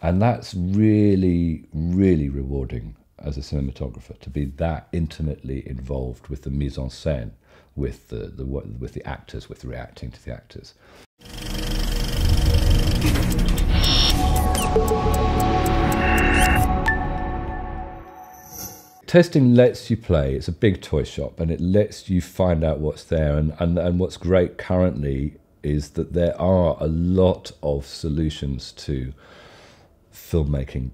And that's really, really rewarding as a cinematographer, to be that intimately involved with the mise en scène, with the actors, with reacting to the actors. Testing lets you play. It's a big toy shop, and it lets you find out what's there. And what's great currently is that there are a lot of solutions to filmmaking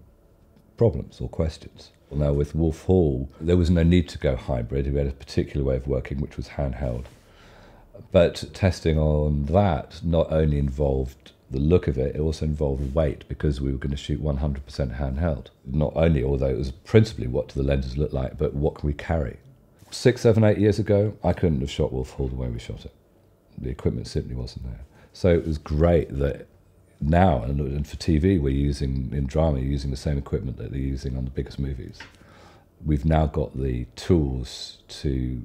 problems or questions. Now with Wolf Hall, there was no need to go hybrid. We had a particular way of working, which was handheld. But testing on that not only involved the look of it, it also involved weight, because we were going to shoot 100% handheld. Not only, although it was principally what do the lenses look like, but what can we carry? 6, 7, 8 years ago, I couldn't have shot Wolf Hall the way we shot it. The equipment simply wasn't there. So it was great that now, and for TV, we're using, in drama, using the same equipment that they're using on the biggest movies. We've now got the tools to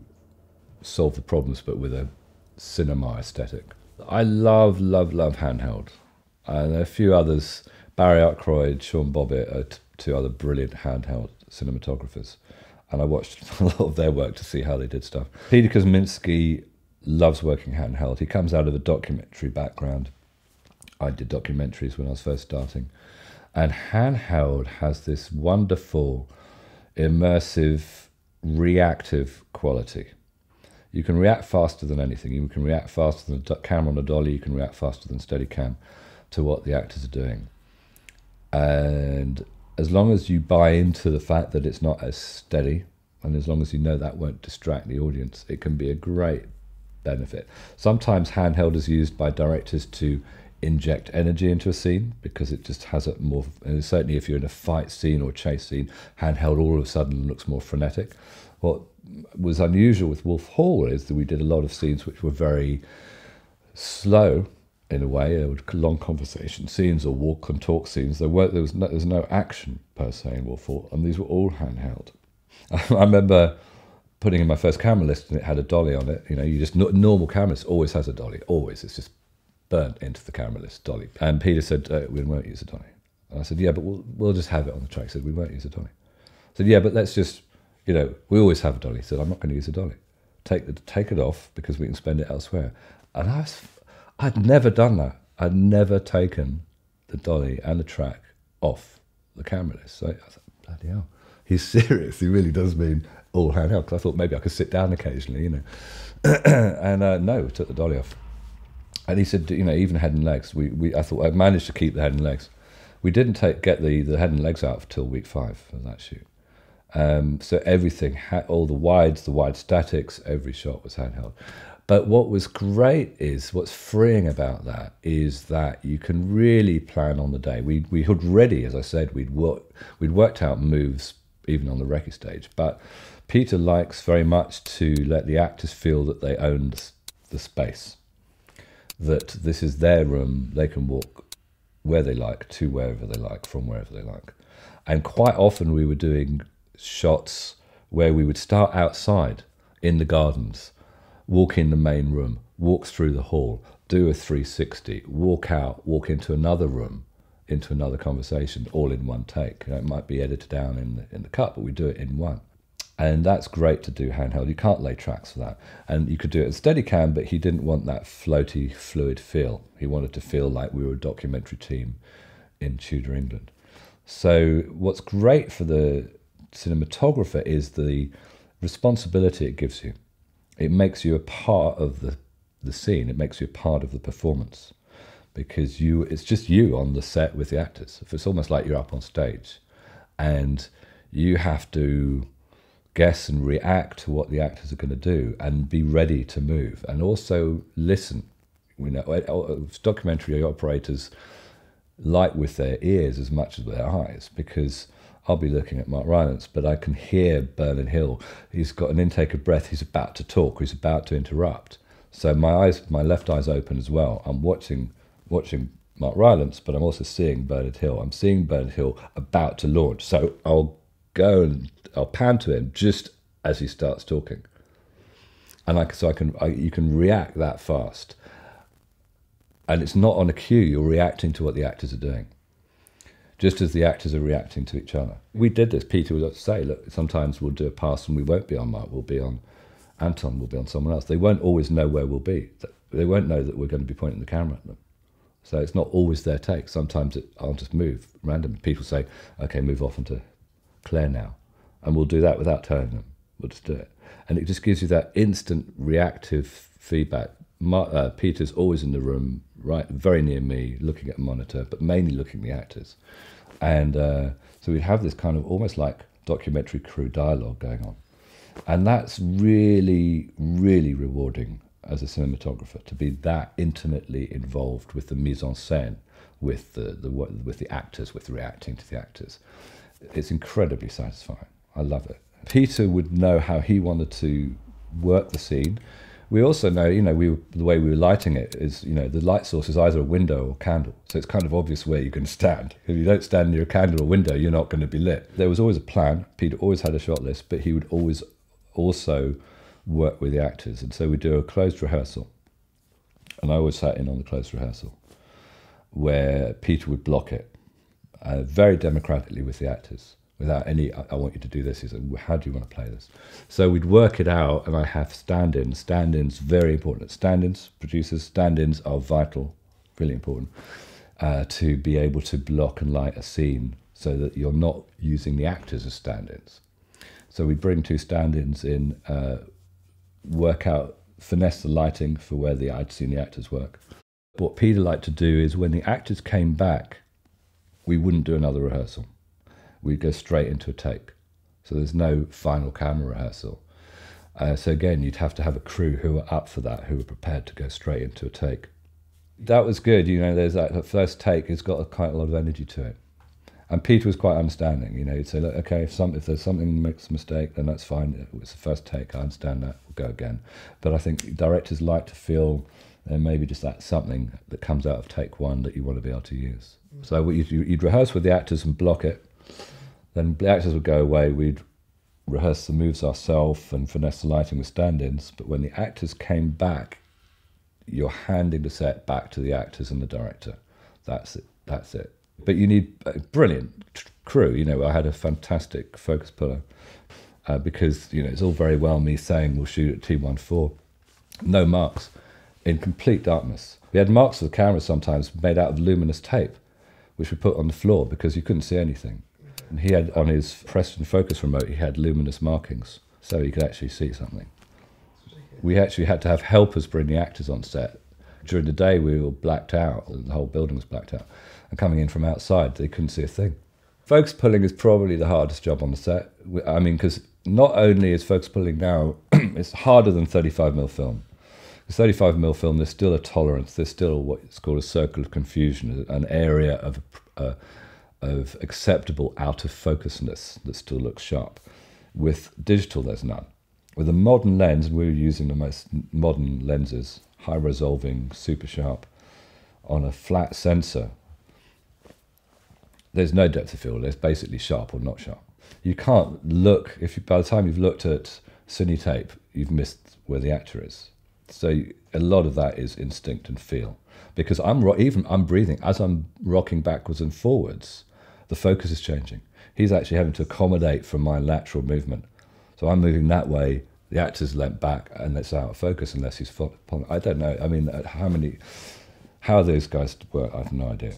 solve the problems, but with a cinema aesthetic. I love, love, love handheld. And there are a few others. Barry Ackroyd, Sean Bobbitt are two other brilliant handheld cinematographers. And I watched a lot of their work to see how they did stuff. Peter Kosminski loves working handheld. He comes out of a documentary background. I did documentaries when I was first starting. And handheld has this wonderful, immersive, reactive quality. You can react faster than anything. You can react faster than a camera on a dolly. You can react faster than Steadicam to what the actors are doing. And as long as you buy into the fact that it's not as steady, and as long as you know that won't distract the audience, it can be a great benefit. Sometimes handheld is used by directors to inject energy into a scene, because it just has a more, and certainly if you're in a fight scene or a chase scene, handheld all of a sudden looks more frenetic. What was unusual with Wolf Hall is that we did a lot of scenes which were very slow in a way. There were long conversation scenes or walk and talk scenes. There was no action per se in Wolf Hall, and these were all handheld. I remember putting in my first camera list, and it had a dolly on it. You know, you just, normal camera list always has a dolly, always. It's just burnt into the camera list, dolly. And Peter said, we won't use a dolly. And I said, yeah, but we'll just have it on the track. He said, we won't use a dolly. I said, yeah, but let's just, you know, we always have a dolly. He said, I'm not going to use a dolly. Take it off, because we can spend it elsewhere. And I'd never done that. I'd never taken the dolly and the track off the camera list. So I was like, bloody hell. He's serious. He really does mean all handheld, because I thought maybe I could sit down occasionally, you know. And no, we took the dolly off. And he said, you know, even head and legs. I thought I managed to keep the head and legs. We didn't get the head and legs out until week 5 of that shoot. So everything, all the wides, the wide statics, every shot was handheld. But what was great is, what's freeing about that is that you can really plan on the day. We had ready, as I said, we'd worked out moves even on the recce stage. But Peter likes very much to let the actors feel that they own the space, that this is their room. They can walk where they like, to wherever they like, from wherever they like. And quite often we were doing shots where we would start outside in the gardens, walk in the main room, walk through the hall, do a 360, walk out, walk into another room, into another conversation, all in one take. You know, it might be edited down in the cut, but we do it in one. And that's great to do handheld. You can't lay tracks for that. And you could do it in Steadicam, but he didn't want that floaty, fluid feel. He wanted to feel like we were a documentary team in Tudor England. So what's great for the cinematographer is the responsibility it gives you. It makes you a part of the scene. It makes you a part of the performance, because it's just you on the set with the actors. It's almost like you're up on stage, and you have to guess and react to what the actors are going to do and be ready to move, and also listen. You know, documentary operators like with their ears as much as with their eyes, because I'll be looking at Mark Rylance, but I can hear Bernard Hill. He's got an intake of breath. He's about to talk. He's about to interrupt. So my left eye's open as well. I'm watching Mark Rylance, but I'm also seeing Bernard Hill. I'm seeing Bernard Hill about to launch. So I'll go and I'll pan to him just as he starts talking, and you can react that fast. And it's not on a cue. You're reacting to what the actors are doing. just as the actors are reacting to each other. We did this. Peter would say, look, sometimes we'll do a pass and we won't be on Mark, we'll be on Anton, we'll be on someone else. They won't always know where we'll be. They won't know that we're going to be pointing the camera at them. So it's not always their take. Sometimes I'll just move randomly. People say, okay, move off onto Claire now. And we'll do that without telling them. We'll just do it. And it just gives you that instant reactive feedback. Peter's always in the room, right, very near me, looking at a monitor, but mainly looking at the actors. And so we have this kind of almost like documentary crew dialogue going on. And that's really, really rewarding as a cinematographer, to be that intimately involved with the mise en scène, with the actors, with reacting to the actors. It's incredibly satisfying. I love it. Peter would know how he wanted to work the scene. We also know, the way we were lighting it is, the light source is either a window or candle. So it's kind of obvious where you can stand. If you don't stand near a candle or window, you're not going to be lit. There was always a plan. Peter always had a shot list, but he would always also work with the actors. And so we do a closed rehearsal. And I always sat in on the closed rehearsal where Peter would block it very democratically with the actors. Without any, I want you to do this. He said, how do you want to play this? So we'd work it out, and I have stand-ins. Stand-ins, very important. Stand-ins, producers, stand-ins are vital, really important, to be able to block and light a scene so that you're not using the actors as stand-ins. So we bring 2 stand-ins in, work out, finesse the lighting for where I'd seen the actors work. What Peter liked to do is when the actors came back, we wouldn't do another rehearsal. We'd go straight into a take. So there's no final camera rehearsal. So again, you'd have to have a crew who are up for that, who are prepared to go straight into a take. That was good, there's that first take, it's got quite a lot of energy to it. And Peter was quite understanding, he'd say, look, okay, if there's something that makes a mistake, then that's fine. It's the first take, I understand that, we'll go again. But I think directors like to feel maybe just that something that comes out of take 1 that you want to be able to use. So you'd rehearse with the actors and block it. Then the actors would go away, we'd rehearse the moves ourselves and finesse the lighting with stand-ins, but when the actors came back, you're handing the set back to the actors and the director. That's it. But you need a brilliant crew. I had a fantastic focus puller because, it's all very well me saying we'll shoot at T14. No marks, in complete darkness. We had marks for the camera sometimes made out of luminous tape, which we put on the floor because you couldn't see anything. And he had on his Preston focus remote, he had luminous markings, so he could actually see something. We actually had to have helpers bring the actors on set. During the day we were blacked out, the whole building was blacked out. And coming in from outside, they couldn't see a thing. Focus pulling is probably the hardest job on the set. I mean, because not only is focus pulling now, it's harder than 35mm film. Because 35mm film, there's still a tolerance, there's still what's called a circle of confusion, an area of acceptable out of focusness that still looks sharp. With digital, there's none. With a modern lens, and we were using the most modern lenses, high resolving, super sharp, on a flat sensor, there's no depth of field, it's basically sharp or not sharp. You can't look, by the time you've looked at cine tape, you've missed where the actor is. So a lot of that is instinct and feel. Because I'm breathing, as I'm rocking backwards and forwards, the focus is changing. He's actually having to accommodate for my lateral movement. So I'm moving that way, the actor's leant back, and it's out of focus unless he's following. I don't know, I mean, how those guys work, I have no idea.